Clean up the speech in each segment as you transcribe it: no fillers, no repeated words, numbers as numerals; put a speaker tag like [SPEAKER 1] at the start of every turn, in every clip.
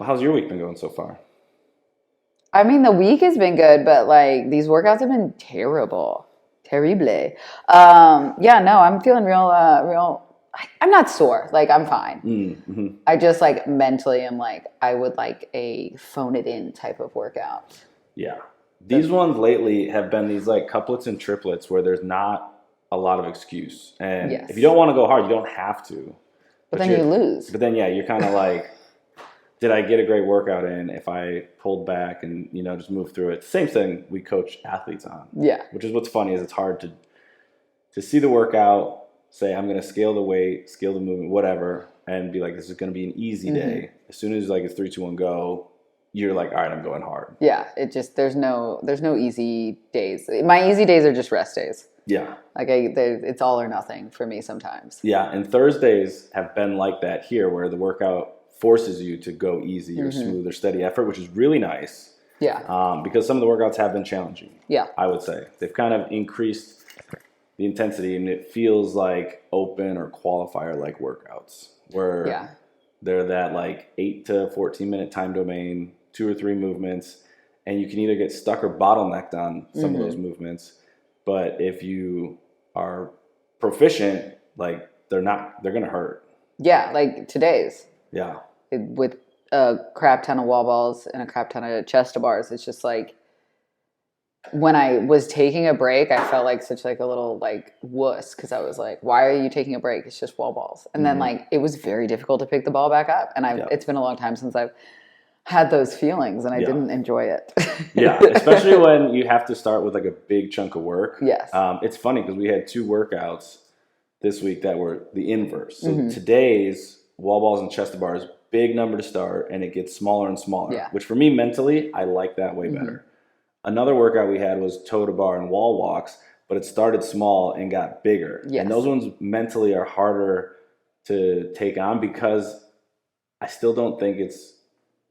[SPEAKER 1] Well, how's your week been going so far?
[SPEAKER 2] I mean, the week has been good, but like these workouts have been terrible. Terrible. Yeah, no, I'm feeling I'm not sore. Like, I'm fine.
[SPEAKER 1] Mm-hmm.
[SPEAKER 2] I just like mentally am like, I would like a phone it in type of workout.
[SPEAKER 1] Yeah. These
[SPEAKER 2] The,
[SPEAKER 1] ones lately have been these like couplets and triplets where there's not a lot of excuse. And if you
[SPEAKER 2] yes.
[SPEAKER 1] don't want to go hard, you don't have to.
[SPEAKER 2] But
[SPEAKER 1] But
[SPEAKER 2] then you
[SPEAKER 1] you're,
[SPEAKER 2] lose.
[SPEAKER 1] but then yeah, you're kind of like, did I get a great workout in if I pulled back and just move through it? Same thing we coach athletes on,
[SPEAKER 2] Yeah.
[SPEAKER 1] which is what's funny is it's hard to see the workout, say I'm going to scale the weight, scale the movement, whatever, and be like, this is going to be an easy day. As soon as like it's 3, 2, 1, go, you're like, all right, I'm going hard.
[SPEAKER 2] Yeah. It just, there's no easy days. My easy days are just rest days.
[SPEAKER 1] Yeah.
[SPEAKER 2] Like it's all or nothing for me sometimes.
[SPEAKER 1] Yeah. And Thursdays have been like that here where the workout forces you to go easy or smooth or steady effort, which is really nice.
[SPEAKER 2] Yeah.
[SPEAKER 1] Because some of the workouts have been challenging.
[SPEAKER 2] Yeah.
[SPEAKER 1] I would say they've kind of increased the intensity and it feels like open or qualifier like workouts where they're that like 8 to 14 minute time domain, 2 or 3 movements, and you can either get stuck or bottlenecked on some of those movements. But if you are proficient, like they're going to hurt.
[SPEAKER 2] Yeah. Like today's.
[SPEAKER 1] Yeah.
[SPEAKER 2] With a crap ton of wall balls and a crap ton of chest to bars. It's just like when I was taking a break, I felt like such like a little like wuss because I was like, why are you taking a break? It's just wall balls. And then like it was very difficult to pick the ball back up. And it's been a long time since I've had those feelings and I didn't enjoy it.
[SPEAKER 1] Yeah, especially when you have to start with like a big chunk of work.
[SPEAKER 2] Yes.
[SPEAKER 1] It's funny because we had 2 workouts this week that were the inverse. So today's wall balls and chest to bars, big number to start, and it gets smaller and smaller, which for me mentally, I like that way better. Another workout we had was toe to bar and wall walks, but it started small and got bigger.
[SPEAKER 2] Yes.
[SPEAKER 1] And those ones mentally are harder to take on because I still don't think it's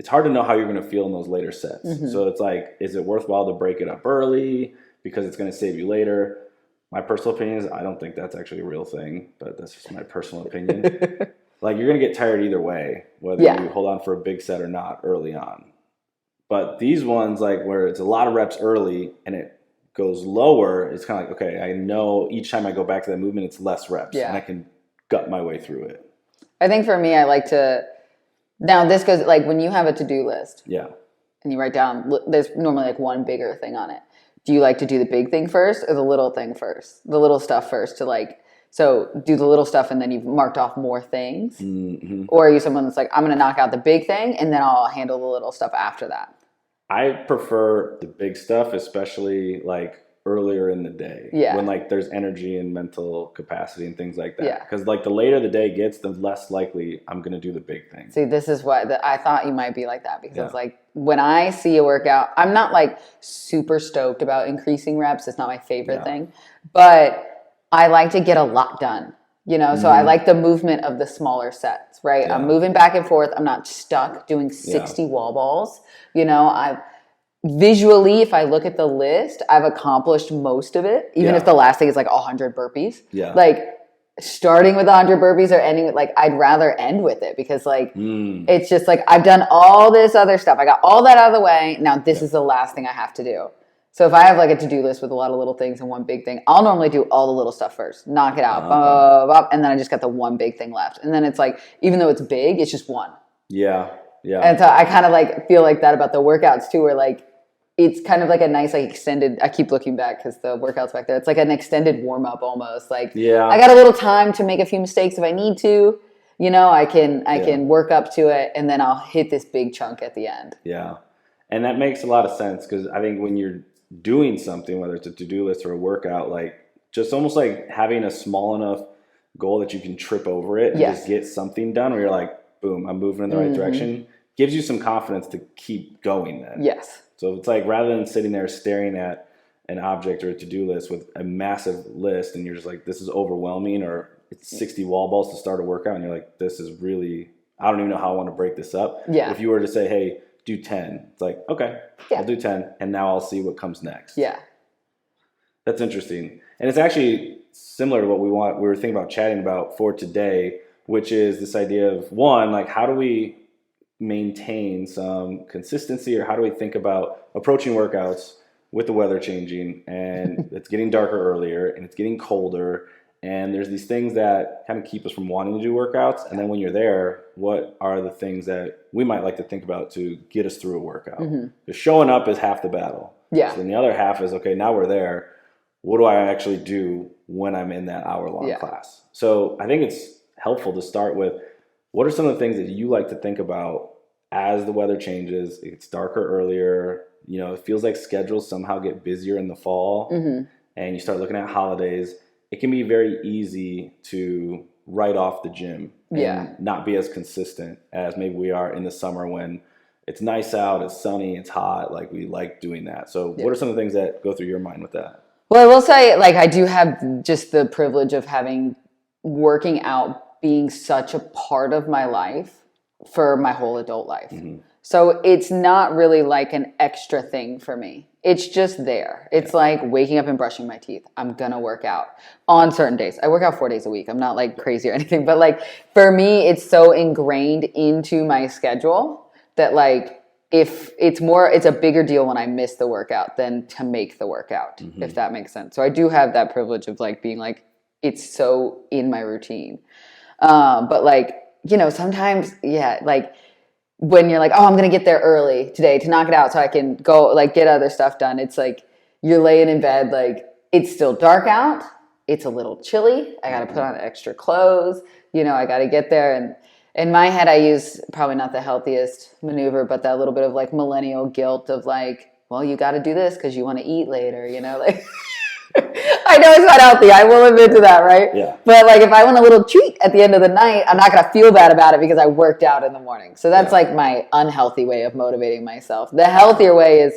[SPEAKER 1] hard to know how you're going to feel in those later sets. So it's like, is it worthwhile to break it up early because it's going to save you later? My personal opinion is I don't think that's actually a real thing, but that's just my personal opinion. Like you're going to get tired either way, whether you hold on for a big set or not early on. But these ones, like where it's a lot of reps early and it goes lower, it's kind of like, okay, I know each time I go back to that movement, it's less reps and I can gut my way through it.
[SPEAKER 2] I think for me, I like to, now this goes like when you have a to-do list.
[SPEAKER 1] Yeah.
[SPEAKER 2] And you write down, there's normally like one bigger thing on it. Do you like to do the big thing first or the little thing first? The little stuff first to like, so do the little stuff and then you've marked off more things? Or are you someone that's like, I'm going to knock out the big thing and then I'll handle the little stuff after that?
[SPEAKER 1] I prefer the big stuff, especially like earlier in the day.
[SPEAKER 2] Yeah.
[SPEAKER 1] When like there's energy and mental capacity and things like that.
[SPEAKER 2] Yeah.
[SPEAKER 1] Because like the later the day gets, the less likely I'm going to do the big thing.
[SPEAKER 2] See, this is what I thought you might be like that because like when I see a workout, I'm not like super stoked about increasing reps. It's not my favorite thing, but I like to get a lot done, so I like the movement of the smaller sets, right? I'm moving back and forth. I'm not stuck doing 60 wall balls. I've visually, if I look at the list, I've accomplished most of it, even if the last thing is like 100 burpees.
[SPEAKER 1] Yeah.
[SPEAKER 2] Like starting with 100 burpees or ending with like, I'd rather end with it because like, it's just like, I've done all this other stuff. I got all that out of the way. Now this is the last thing I have to do. So if I have like a to-do list with a lot of little things and one big thing, I'll normally do all the little stuff first, knock it out, and then I just got the one big thing left. And then it's like, even though it's big, it's just one.
[SPEAKER 1] Yeah. Yeah.
[SPEAKER 2] And so I kind of like feel like that about the workouts too, where like, it's kind of like a nice, like extended, I keep looking back because the workout's back there. It's like an extended warm up almost. Like, I got a little time to make a few mistakes if I need to, I can work up to it and then I'll hit this big chunk at the end.
[SPEAKER 1] Yeah. And that makes a lot of sense because I think when you're doing something, whether it's a to-do list or a workout, like just almost like having a small enough goal that you can trip over it and just get something done where you're like, boom, I'm moving in the right direction, gives you some confidence to keep going then.
[SPEAKER 2] Yes.
[SPEAKER 1] So it's like rather than sitting there staring at an object or a to-do list with a massive list and you're just like, this is overwhelming, or it's 60 wall balls to start a workout and you're like, this is really, I don't even know how I want to break this up.
[SPEAKER 2] Yeah.
[SPEAKER 1] If you were to say, hey, do 10, it's like, okay, I'll do 10 and now I'll see what comes next.
[SPEAKER 2] Yeah.
[SPEAKER 1] That's interesting. And it's actually similar to what we were thinking about chatting about for today, which is this idea of one, like how do we maintain some consistency, or how do we think about approaching workouts with the weather changing and it's getting darker earlier and it's getting colder, and there's these things that kind of keep us from wanting to do workouts, and then when you're there, what are the things that we might like to think about to get us through a workout? Because showing up is half the battle.
[SPEAKER 2] Yeah.
[SPEAKER 1] So then the other half is, okay, now we're there, what do I actually do when I'm in that hour-long class? So I think it's helpful to start with, what are some of the things that you like to think about as the weather changes? It gets darker earlier. You know, it feels like schedules somehow get busier in the fall, and you start looking at holidays. It can be very easy to write off the gym and not be as consistent as maybe we are in the summer when it's nice out, it's sunny, it's hot. Like, we like doing that. So what are some of the things that go through your mind with that?
[SPEAKER 2] Well, I will say, like, I do have just the privilege of having working out being such a part of my life for my whole adult life. So it's not really like an extra thing for me. It's just there. It's like waking up and brushing my teeth. I'm going to work out on certain days. I work out 4 days a week. I'm not like crazy or anything, but like for me, it's so ingrained into my schedule that like if it's a bigger deal when I miss the workout than to make the workout, if that makes sense. So I do have that privilege of like being like, it's so in my routine. But like, you know, sometimes, like when you're like, oh, I'm going to get there early today to knock it out so I can go like get other stuff done. It's like you're laying in bed, like it's still dark out. It's a little chilly. I got to put on extra clothes. You know, I got to get there. And in my head, I use probably not the healthiest maneuver, but that little bit of like millennial guilt of like, well, you got to do this because you want to eat later, you know, like I know it's not healthy. I will admit to that, right?
[SPEAKER 1] Yeah.
[SPEAKER 2] But like if I want a little treat at the end of the night, I'm not going to feel bad about it because I worked out in the morning. So that's like my unhealthy way of motivating myself. The healthier way is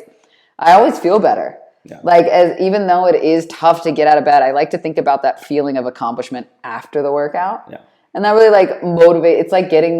[SPEAKER 2] I always feel better. Yeah. Like even though it is tough to get out of bed, I like to think about that feeling of accomplishment after the workout.
[SPEAKER 1] Yeah.
[SPEAKER 2] And that really like motivate. It's like getting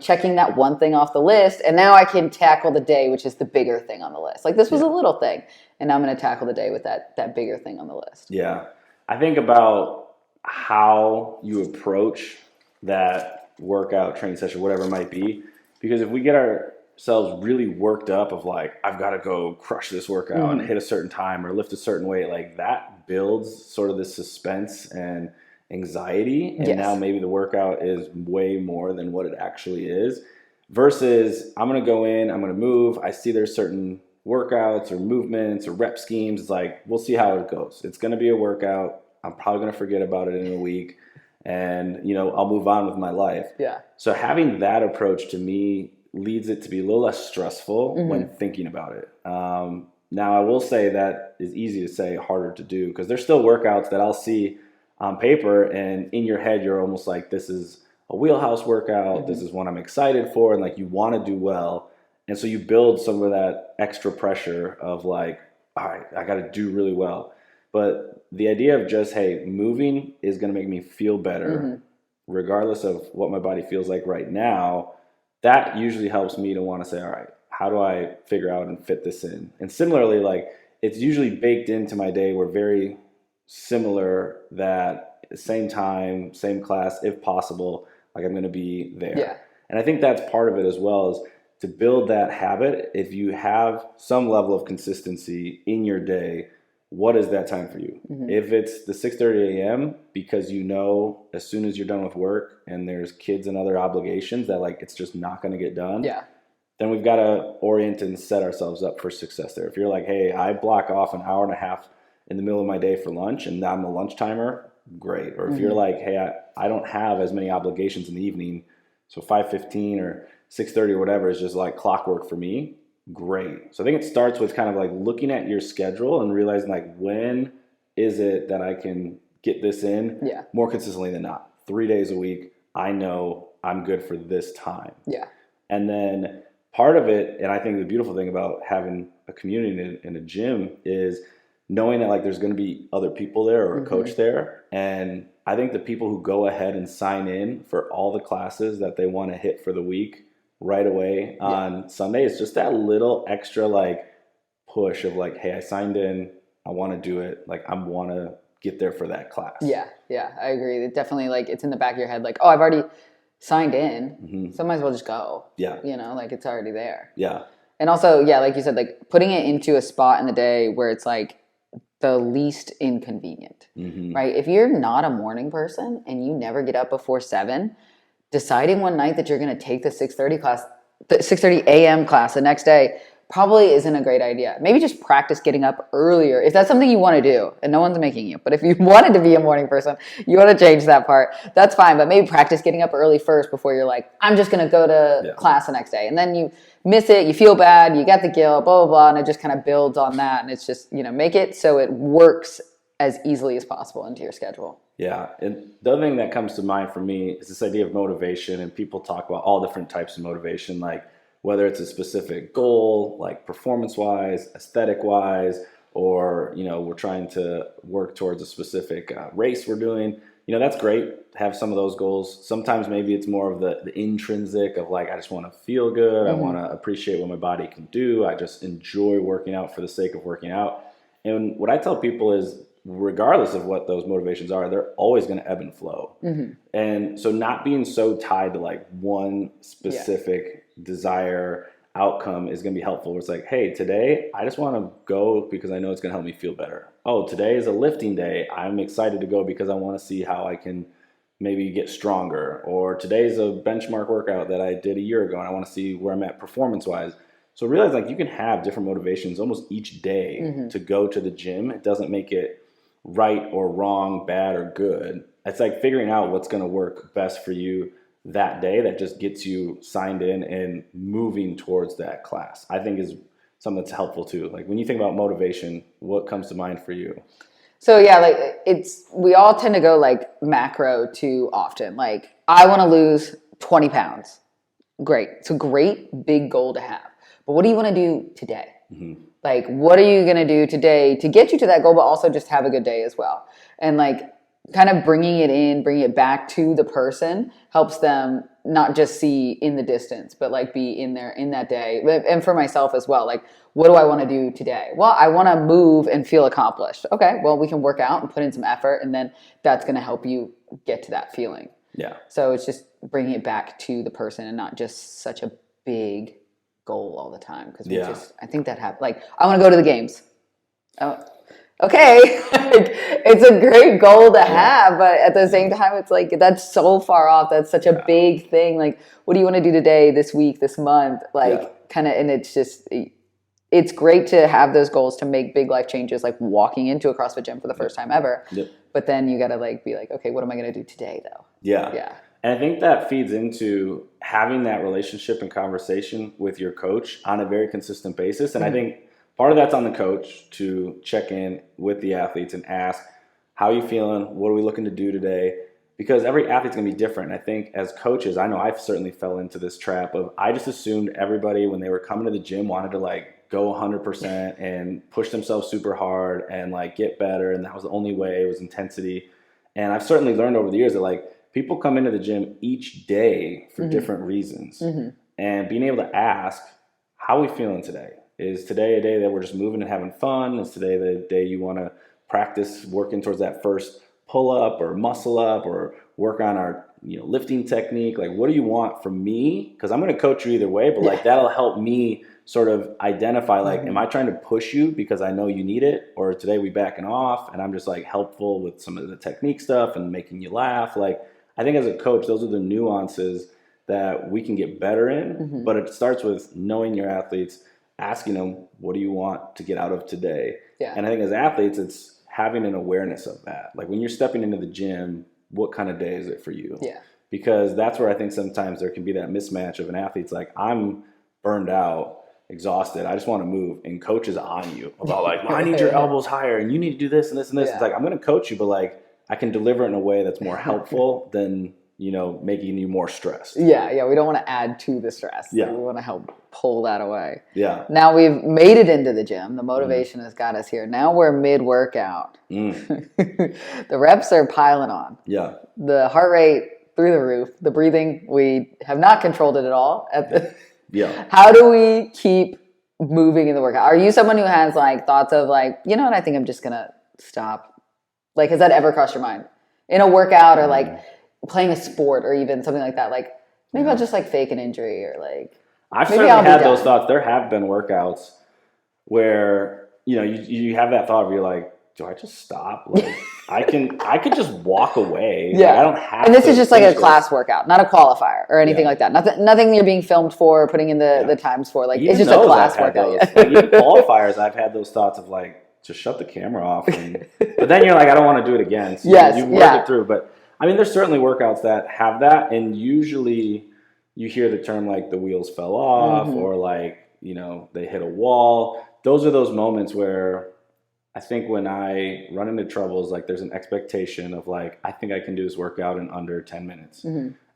[SPEAKER 2] checking that one thing off the list. And now I can tackle the day, which is the bigger thing on the list. Like this was a little thing. And now I'm going to tackle the day with that bigger thing on the list.
[SPEAKER 1] Yeah. I think about how you approach that workout, training session, whatever it might be. Because if we get ourselves really worked up of like, I've got to go crush this workout and hit a certain time or lift a certain weight, like that builds sort of this suspense and anxiety. And now maybe the workout is way more than what it actually is. Versus I'm going to go in, I'm going to move. I see there's certain workouts or movements or rep schemes. It's like, we'll see how it goes. It's going to be a workout. I'm probably going to forget about it in a week, and you know, I'll move on with my life.
[SPEAKER 2] Yeah.
[SPEAKER 1] So having that approach to me leads it to be a little less stressful when thinking about it. Now I will say that is easy to say, harder to do, because there's still workouts that I'll see on paper and in your head you're almost like, this is a wheelhouse workout. This is one I'm excited for, and like you want to do well. And so you build some of that extra pressure of like, all right, I got to do really well. But the idea of just, hey, moving is going to make me feel better, regardless of what my body feels like right now, that usually helps me to want to say, all right, how do I figure out and fit this in? And similarly, like it's usually baked into my day. We're very similar that same time, same class, if possible, like I'm going to be there.
[SPEAKER 2] Yeah. And
[SPEAKER 1] I think that's part of it as well, is to build that habit. If you have some level of consistency in your day, what is that time for you? If it's the 6:30 a.m. because you know as soon as you're done with work and there's kids and other obligations that like it's just not going to get done, then we've got to orient and set ourselves up for success there. If you're like, hey, I block off an hour and a half in the middle of my day for lunch and I'm a lunch timer, great. Or if you're like, hey, I don't have as many obligations in the evening, so 5:15 or 6:30 or whatever is just like clockwork for me, great. So I think it starts with kind of like looking at your schedule and realizing like, when is it that I can get this in more consistently than not? 3 days a week, I know I'm good for this time. Yeah. And then part of it, and I think the beautiful thing about having a community in a gym is knowing that like there's going to be other people there or a coach there. And I think the people who go ahead and sign in for all the classes that they want to hit for the week right away on Sunday, it's just that little extra like push of like, hey, I signed in, I want to do it, like I want to get there for that class. Yeah, I agree. It definitely, like, it's in the back of your head, like, oh, I've already
[SPEAKER 2] signed in, so might as well just go.
[SPEAKER 1] Yeah.
[SPEAKER 2] You know, like it's already there.
[SPEAKER 1] Yeah.
[SPEAKER 2] And also, yeah, like you said, like putting it into a spot in the day where it's like the least inconvenient, right? If you're not a morning person and you never get up before 7, deciding one night that you're going to take the 6:30 class, the 6:30 a.m. class the next day probably isn't a great idea. Maybe just practice getting up earlier if that's something you want to do and no one's making you. But if you wanted to be a morning person, you want to change that part, that's fine. But maybe practice getting up early first before you're like, I'm just going to go to class the next day. And then you miss it, you feel bad, you get the guilt, blah, blah, blah. And it just kind of builds on that. And it's just, you know, make it so it works as easily as possible into your schedule.
[SPEAKER 1] Yeah. And the other thing that comes to mind for me is this idea of motivation. And people talk about all different types of motivation, like whether it's a specific goal, like performance-wise, aesthetic-wise, or, you know, we're trying to work towards a specific race we're doing. You know, that's great to have some of those goals. Sometimes maybe it's more of the intrinsic of like, I just want to feel good. I want to appreciate what my body can do. I just enjoy working out for the sake of working out. And what I tell people is, regardless of what those motivations are, they're always going to ebb and flow. And so not being so tied to like one specific desire outcome is going to be helpful. It's like, hey, today I just want to go because I know it's going to help me feel better. Oh, today is a lifting day. I'm excited to go because I want to see how I can maybe get stronger. Or today's a benchmark workout that I did a year ago and I want to see where I'm at performance wise. So realize like you can have different motivations almost each day to go to the gym. It doesn't make it right or wrong, bad or good. It's like figuring out what's going to work best for you that day that just gets you signed in and moving towards that class. I think is something that's helpful too. Like when you think about motivation, what comes to mind for you?
[SPEAKER 2] So yeah, like we all tend to go like macro too often. Like I want to lose 20 pounds. Great. It's a great big goal to have. But what do you want to do today? Like, what are you going to do today to get you to that goal, but also just have a good day as well? And like kind of bringing it back to the person helps them not just see in the distance, but like be in there in that day. And for myself as well, like, what do I want to do today? Well, I want to move and feel accomplished. Okay, well, we can work out and put in some effort, and then that's going to help you get to that feeling.
[SPEAKER 1] Yeah.
[SPEAKER 2] So it's just bringing it back to the person and not just such a big goal all the time. Because I think that happens. Like, I want to go to the games. Oh, okay. It's a great goal to have, but at the same time, it's like, that's so far off. That's such a big thing. Like, what do you want to do today, this week, this month? Like, kind of, and it's just, it's great to have those goals to make big life changes, like walking into a CrossFit gym for the first time ever. But then you got to like be like, okay, what am I going to do today though?
[SPEAKER 1] Yeah. And I think that feeds into having that relationship and conversation with your coach on a very consistent basis. And I think part of that's on the coach to check in with the athletes and ask, how are you feeling? What are we looking to do today? Because every athlete's going to be different. I think as coaches, I know I've certainly fell into this trap of, I just assumed everybody when they were coming to the gym wanted to like go 100% and push themselves super hard and like get better. And that was the only way, it was intensity. And I've certainly learned over the years that like people come into the gym each day for different reasons. And being able to ask, how are we feeling today? Is today a day that we're just moving and having fun? Is today the day you want to practice working towards that first pull up or muscle up or work on our lifting technique? Like, what do you want from me? Because I'm going to coach you either way, but like that'll help me sort of identify like, am I trying to push you because I know you need it? Or today we backing off and I'm just like helpful with some of the technique stuff and making you laugh. Like, I think as a coach, those are the nuances that we can get better in, but it starts with knowing your athletes, asking them, what do you want to get out of today? And I think as athletes, it's having an awareness of that. Like when you're stepping into the gym, what kind of day is it for you? Because that's where I think sometimes there can be that mismatch of an athlete's like, I'm burned out, exhausted, I just want to move, and coach is on you about like, well, I need your elbows higher and you need to do this and this and this. It's like, I'm going to coach you, but like I can deliver it in a way that's more helpful than making you more stressed.
[SPEAKER 2] We don't want to add to the stress. We want to help pull that away. Now we've made it into the gym. The motivation has got us here. Now we're mid-workout. The reps are piling on. The heart rate through the roof. The breathing, we have not controlled it at all. How do we keep moving in the workout? Are you someone who has like thoughts of like, you know what, I think I'm just going to stop? Like, has that ever crossed your mind? In a workout or like playing a sport or even something like that. Like maybe I'll just like fake an injury or like
[SPEAKER 1] I've
[SPEAKER 2] maybe
[SPEAKER 1] certainly
[SPEAKER 2] I'll be
[SPEAKER 1] had
[SPEAKER 2] done.
[SPEAKER 1] those thoughts. There have been workouts where, you know, you have that thought of you're like, do I just stop? Like I could just walk away.
[SPEAKER 2] Yeah.
[SPEAKER 1] Like, I don't have
[SPEAKER 2] And this
[SPEAKER 1] to
[SPEAKER 2] is just like a
[SPEAKER 1] finish
[SPEAKER 2] class workout, not a qualifier or anything
[SPEAKER 1] Yeah.
[SPEAKER 2] like that. Nothing you're being filmed for, or putting in the times for. Like
[SPEAKER 1] Even
[SPEAKER 2] it's just a
[SPEAKER 1] those
[SPEAKER 2] class
[SPEAKER 1] I've had
[SPEAKER 2] workout.
[SPEAKER 1] those. Like even qualifiers, I've had those thoughts of like, just shut the camera off. But then you're like, I don't want to do it again. So
[SPEAKER 2] Yes,
[SPEAKER 1] you work it through. But I mean, there's certainly workouts that have that, and usually you hear the term like the wheels fell off, or like, you know, they hit a wall. Those are those moments where I think when I run into troubles, like there's an expectation of like, I think I can do this workout in under 10 minutes.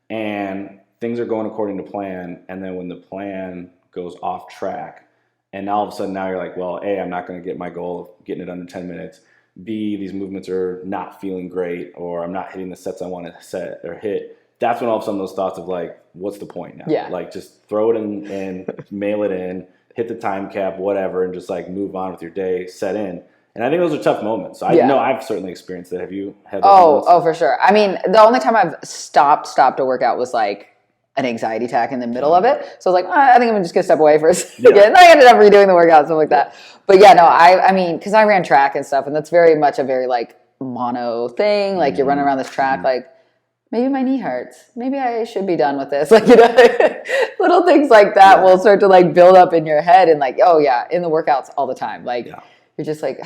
[SPEAKER 1] And things are going according to plan. And then when the plan goes off track, and now all of a sudden now you're like, well, A, I'm not going to get my goal of getting it under 10 minutes. B, these movements are not feeling great, or I'm not hitting the sets I want to set or hit. That's when all of a sudden those thoughts of like, what's the point now?
[SPEAKER 2] Yeah.
[SPEAKER 1] Like just throw it in and mail it in, hit the time cap, whatever, and just like move on with your day, set in. And I think those are tough moments. So I know I've certainly experienced that. Have you had those moments?
[SPEAKER 2] Oh, for sure. I mean, the only time I've stopped a workout was like an anxiety attack in the middle of it. So I was like, I think I'm just gonna step away for a second. And I ended up redoing the workout, something like that. But yeah, no, I mean, because I ran track and stuff, and that's very much a very like mono thing. Like you're running around this track, like maybe my knee hurts. Maybe I should be done with this. Like, you know, little things like that will start to like build up in your head, and like, oh yeah, in the workouts all the time. Like you're just like,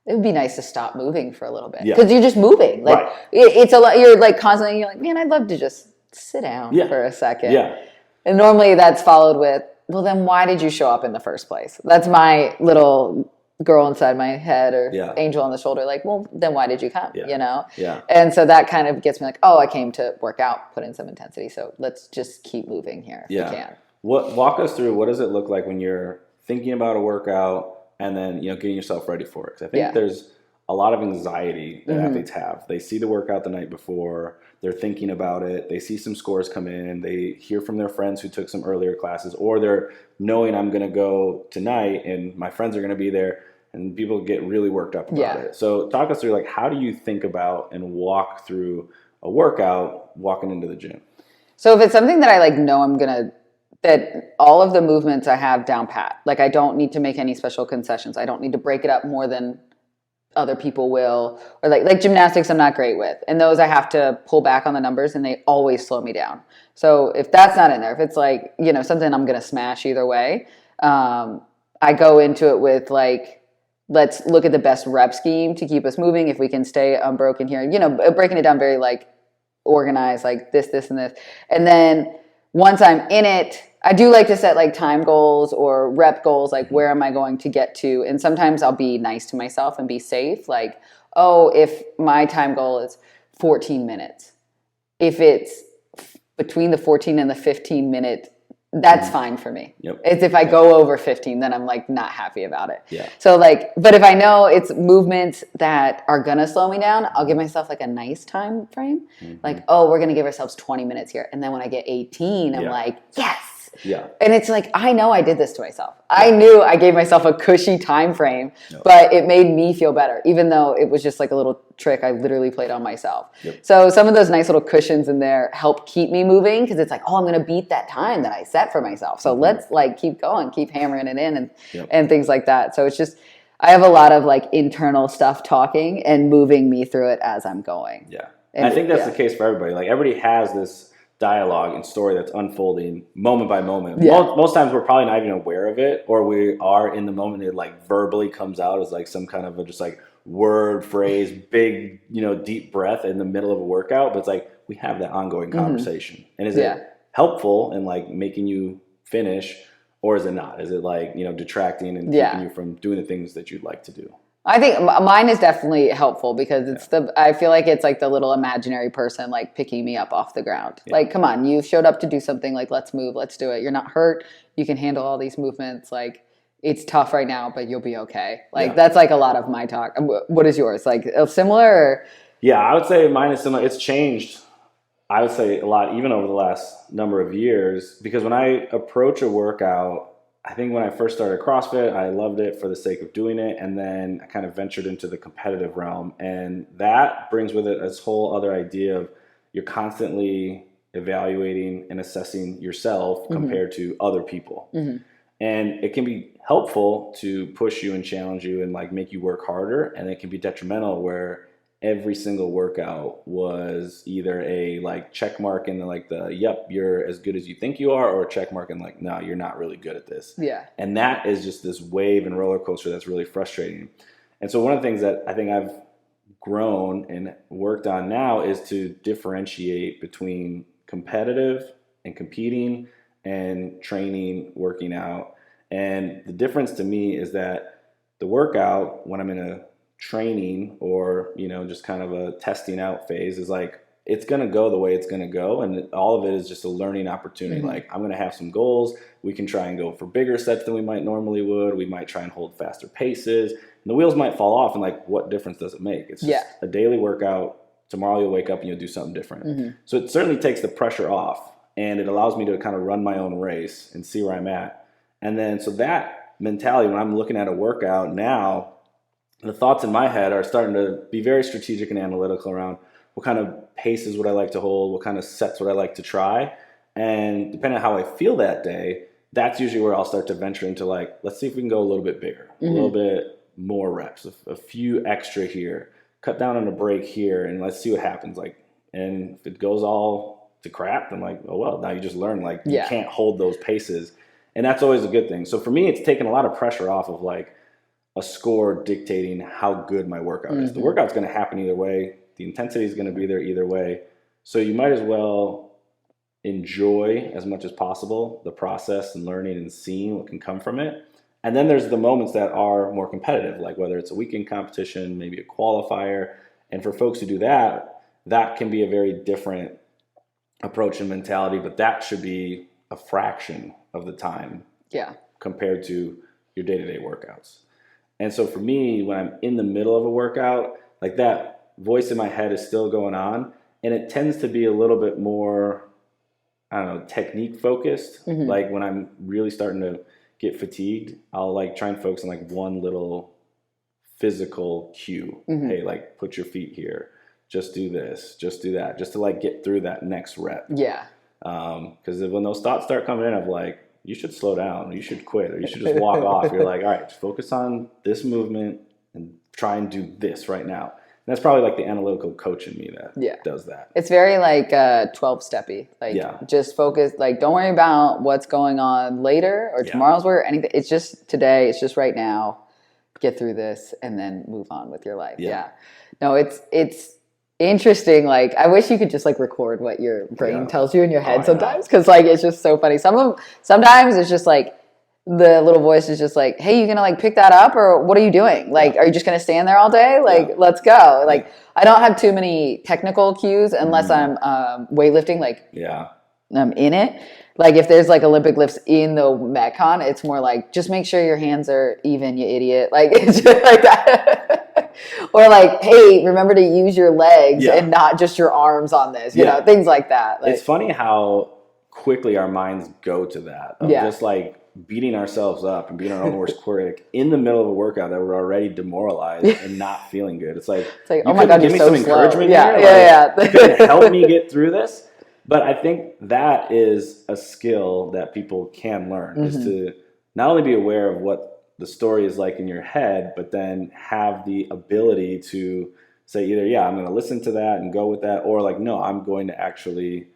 [SPEAKER 2] it would be nice to stop moving for a little bit because you're just moving. Like it's a lot. You're like constantly. You're like, man, I'd love to just sit down for a second. And normally that's followed with, well, then why did you show up in the first place? That's my little girl inside my head or angel on the shoulder. Like, well, then why did you come? You know? And so that kind of gets me like, oh, I came to work out, put in some intensity. So let's just keep moving here if we can.
[SPEAKER 1] Walk us through, what does it look like when you're thinking about a workout and then, you know, getting yourself ready for it? Because I think there's a lot of anxiety that athletes have. They see the workout the night before, they're thinking about it, they see some scores come in, they hear from their friends who took some earlier classes, or they're knowing I'm going to go tonight and my friends are going to be there, and people get really worked up about it. So talk us through, like, how do you think about and walk through a workout walking into the gym?
[SPEAKER 2] So if it's something that I like know I'm going to, that all of the movements I have down pat, like I don't need to make any special concessions. I don't need to break it up more than other people will, or like gymnastics I'm not great with, and those I have to pull back on the numbers and they always slow me down. So if that's not in there, if it's like, you know, something I'm gonna smash either way, I go into it with like, let's look at the best rep scheme to keep us moving. If we can stay unbroken here, you know, breaking it down very like organized, like this and this. And then once I'm in it, I do like to set like time goals or rep goals, like where am I going to get to? And sometimes I'll be nice to myself and be safe. Like, oh, if my time goal is 14 minutes, if it's between the 14 and the 15 minute, that's fine for me. It's if I go over 15, then I'm like not happy about it. So like, but if I know it's movements that are gonna slow me down, I'll give myself like a nice time frame. Like, oh, we're gonna give ourselves 20 minutes here. And then when I get 18, I'm like, yes. And it's like, I know I did this to myself. I knew I gave myself a cushy time frame, but it made me feel better, even though it was just like a little trick I literally played on myself. So some of those nice little cushions in there help keep me moving, because it's like, oh, I'm going to beat that time that I set for myself. So let's like keep going, keep hammering it in and things like that. So it's just, I have a lot of like internal stuff talking and moving me through it as I'm going.
[SPEAKER 1] And I think that's the case for everybody. Like everybody has this dialogue and story that's unfolding moment by moment. Most times we're probably not even aware of it, or we are in the moment. It like verbally comes out as like some kind of a just like word, phrase, big, you know, deep breath in the middle of a workout. But it's like we have that ongoing conversation. And is it helpful and like making you finish, or is it not? Is it like, you know, detracting and keeping you from doing the things that you'd like to do?
[SPEAKER 2] I think mine is definitely helpful, because it's I feel like it's like the little imaginary person like picking me up off the ground. Like, come on, you showed up to do something, like, let's move, let's do it. You're not hurt. You can handle all these movements. Like, it's tough right now, but you'll be okay. Like, that's like a lot of my talk. What is yours? Like similar? Or?
[SPEAKER 1] Yeah, I would say mine is similar. It's changed, I would say, a lot, even over the last number of years, because when I approach a workout, I think when I first started CrossFit, I loved it for the sake of doing it. And then I kind of ventured into the competitive realm. And that brings with it this whole other idea of you're constantly evaluating and assessing yourself compared to other people. And it can be helpful to push you and challenge you and like make you work harder. And it can be detrimental where every single workout was either a like check mark in the, like the, yep, you're as good as you think you are, or a check mark in like, no, you're not really good at this.
[SPEAKER 2] Yeah.
[SPEAKER 1] And that is just this wave and roller coaster that's really frustrating. And so one of the things that I think I've grown and worked on now is to differentiate between competitive and competing and training, working out. And the difference to me is that the workout, when I'm in a training or, you know, just kind of a testing out phase, is like, it's going to go the way it's going to go. And all of it is just a learning opportunity. Like, I'm going to have some goals. We can try and go for bigger sets than we might normally would. We might try and hold faster paces. And the wheels might fall off, and like, what difference does it make? It's just a daily workout. Tomorrow you'll wake up and you'll do something different. So it certainly takes the pressure off, and it allows me to kind of run my own race and see where I'm at. And then, so that mentality, when I'm looking at a workout now, the thoughts in my head are starting to be very strategic and analytical around what kind of paces would I like to hold, what kind of sets would I like to try. And depending on how I feel that day, that's usually where I'll start to venture into like, let's see if we can go a little bit bigger, a little bit more reps, a few extra here, cut down on a break here, and let's see what happens. Like, and if it goes all to crap, then like, oh well, now you just learn like you can't hold those paces. And that's always a good thing. So for me, it's taken a lot of pressure off of like a score dictating how good my workout is. The workout's going to happen either way. The intensity is going to be there either way. So you might as well enjoy as much as possible the process and learning and seeing what can come from it. And then there's the moments that are more competitive, like whether it's a weekend competition, maybe a qualifier. And for folks who do that, that can be a very different approach and mentality, but that should be a fraction of the time compared to your day-to-day workouts. And so for me, when I'm in the middle of a workout, like that voice in my head is still going on, and it tends to be a little bit more, I don't know, technique focused. Like when I'm really starting to get fatigued, I'll like try and focus on like one little physical cue. Hey, like put your feet here, just do this, just do that, just to like get through that next rep. Because when those thoughts start coming in of like, you should slow down, or you should quit, or you should just walk off. You're like, all right, just focus on this movement and try and do this right now. And that's probably like the analytical coach in me that does that.
[SPEAKER 2] It's very like 12-steppy. Like just focus, like don't worry about what's going on later or tomorrow's work or anything. It's just today, it's just right now. Get through this and then move on with your life. No, it's interesting. Like I wish you could just like record what your brain tells you in your head sometimes, because like it's just so funny. Sometimes it's just like the little voice is just like, hey, you gonna like pick that up, or what are you doing? Like, are you just gonna stand there all day? Like, let's go. Like, I don't have too many technical cues unless I'm weightlifting. Like, I'm in it. Like if there's like Olympic lifts in the Metcon, it's more like, just make sure your hands are even, you idiot. Like it's just like that. Or like, hey, remember to use your legs and not just your arms on this, you know, things like that. Like,
[SPEAKER 1] it's funny how quickly our minds go to that. Of just like beating ourselves up and being our own worst critic in the middle of a workout that we're already demoralized and not feeling good. It's like
[SPEAKER 2] oh my God,
[SPEAKER 1] give me
[SPEAKER 2] so
[SPEAKER 1] some encouragement here.
[SPEAKER 2] You
[SPEAKER 1] couldn't help me get through this. But I think that is a skill that people can learn, is to not only be aware of what the story is like in your head, but then have the ability to say either, I'm going to listen to that and go with that, or like, no, I'm going to actually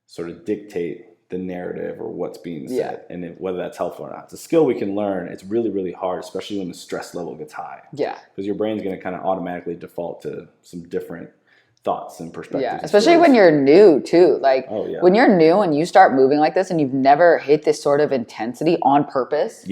[SPEAKER 1] sort of dictate the narrative or what's being said, and whether that's helpful or not. It's a skill we can learn. It's really, really hard, especially when the stress level gets high. Because your brain's going to kind of automatically default to some different thoughts and perspectives.
[SPEAKER 2] Especially when you're new too. Like when you're new and you start moving like this and you've never hit this sort of intensity on purpose.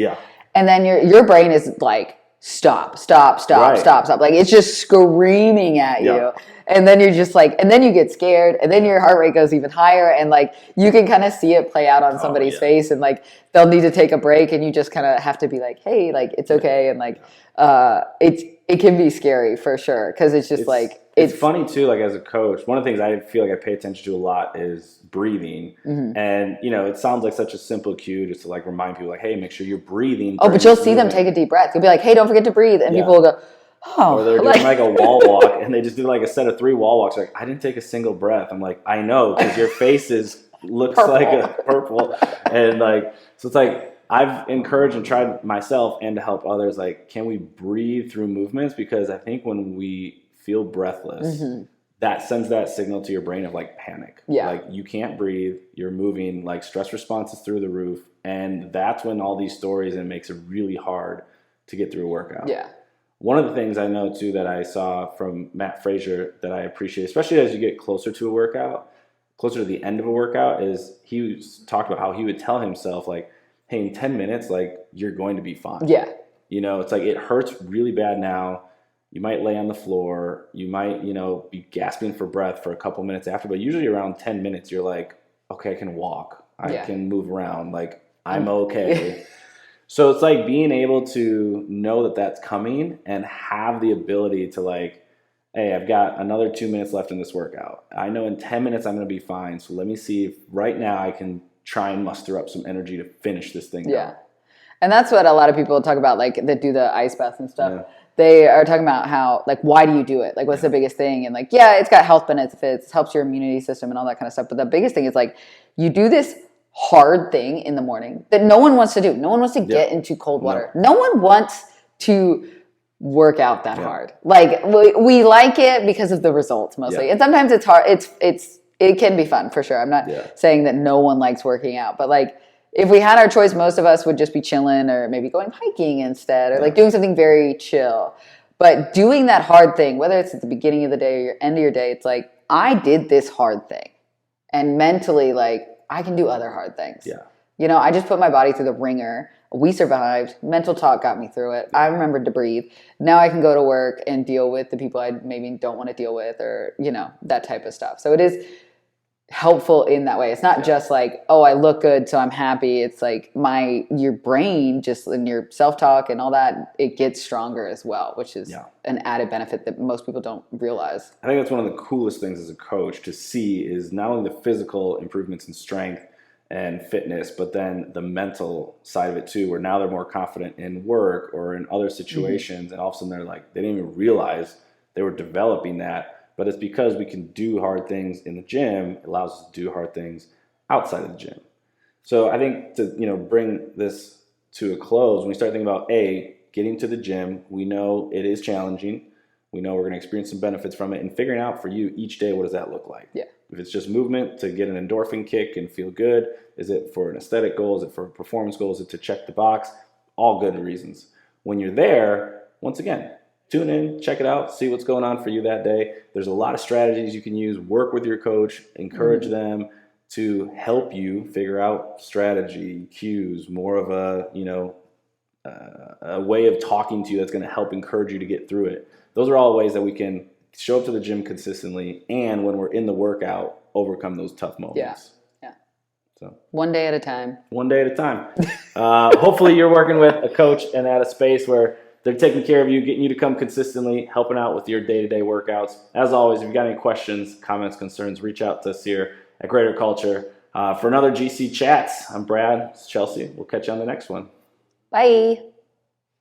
[SPEAKER 2] And then your brain is like, stop. Like it's just screaming at you. And then you're just like, and then you get scared, and then your heart rate goes even higher, and like you can kind of see it play out on somebody's face, and like they'll need to take a break, and you just kind of have to be like, hey, like it's okay. And like it can be scary for sure, because it's just it's
[SPEAKER 1] funny too, like as a coach, one of the things I feel like I pay attention to a lot is breathing. And you know, it sounds like such a simple cue just to like remind people like, hey, make sure you're breathing.
[SPEAKER 2] But you'll see them take a deep breath. You'll be like, hey, don't forget to breathe, and people will go, Oh,
[SPEAKER 1] or they're doing like a wall walk and they just do like a set of 3 wall walks. Like, I didn't take a single breath. I'm like, I know, because your face looks
[SPEAKER 2] Purple.
[SPEAKER 1] like a purple. And like, so it's like, I've encouraged and tried myself and to help others, like, can we breathe through movements? Because I think when we feel breathless, that sends that signal to your brain of like panic.
[SPEAKER 2] Yeah.
[SPEAKER 1] Like, you can't breathe, you're moving, like stress response is through the roof. And that's when all these stories, and it makes it really hard to get through a workout.
[SPEAKER 2] Yeah.
[SPEAKER 1] One of the things I know too that I saw from Matt Frazier that I appreciate, especially as you get closer to a workout, closer to the end of a workout, is he talked about how he would tell himself like, hey, in 10 minutes, like, you're going to be fine.
[SPEAKER 2] Yeah.
[SPEAKER 1] You know, it's like, it hurts really bad now. You might lay on the floor. You might, you know, be gasping for breath for a couple minutes after, but usually around 10 minutes, you're like, okay, I can walk. I can move around. Like, I'm okay. So it's like being able to know that that's coming and have the ability to like, hey, I've got another 2 minutes left in this workout. I know in 10 minutes I'm going to be fine. So let me see if right now I can try and muster up some energy to finish this thing.
[SPEAKER 2] Yeah.
[SPEAKER 1] out.
[SPEAKER 2] And that's what a lot of people talk about, like that do the ice baths and stuff.
[SPEAKER 1] Yeah.
[SPEAKER 2] They are talking about how, like, why do you do it? Like, what's the biggest thing? And like, yeah, it's got health benefits, helps your immunity system and all that kind of stuff. But the biggest thing is like, you do this hard thing in the morning that no one wants to do. No one wants to get into cold water. No one wants to work out that hard. Like, we like it because of the results mostly. And sometimes it's hard. It can be fun for sure. I'm not saying that no one likes working out, but like, if we had our choice, most of us would just be chilling or maybe going hiking instead, or like doing something very chill. But doing that hard thing, whether it's at the beginning of the day or your end of your day, it's like, I did this hard thing. And mentally, like, I can do other hard things.
[SPEAKER 1] Yeah.
[SPEAKER 2] You know, I just put my body through the ringer. We survived. Mental talk got me through it. I remembered to breathe. Now I can go to work and deal with the people I maybe don't want to deal with, or, you know, that type of stuff. So it is helpful in that way. It's not just like, oh, I look good, so I'm happy. It's like your brain, just in your self-talk and all that, it gets stronger as well, which is an added benefit that most people don't realize.
[SPEAKER 1] I think that's one of the coolest things as a coach to see is not only the physical improvements in strength and fitness, but then the mental side of it too, where now they're more confident in work or in other situations. And all of a sudden they're like, they didn't even realize they were developing that. But it's because we can do hard things in the gym, it allows us to do hard things outside of the gym. So I think to, you know, bring this to a close, when we start thinking about getting to the gym, we know it is challenging. We know we're going to experience some benefits from it, and figuring out for you each day, what does that look like?
[SPEAKER 2] Yeah.
[SPEAKER 1] If it's just movement to get an endorphin kick and feel good, is it for an aesthetic goal? Is it for a performance goal? Is it to check the box? All good reasons. When you're there, once again, tune in, check it out, see what's going on for you that day. There's a lot of strategies you can use. Work with your coach, encourage them to help you figure out strategy, cues, more of a, you know, a way of talking to you that's going to help encourage you to get through it. Those are all ways that we can show up to the gym consistently, and when we're in the workout, overcome those tough moments.
[SPEAKER 2] Yeah.
[SPEAKER 1] So
[SPEAKER 2] one day at a time.
[SPEAKER 1] One day at a time. Hopefully you're working with a coach and at a space where they're taking care of you, getting you to come consistently, helping out with your day-to-day workouts. As always, if you've got any questions, comments, concerns, reach out to us here at Greater Culture. For another GC Chats, I'm Brad. It's Chelsea. We'll catch you on the next one.
[SPEAKER 2] Bye.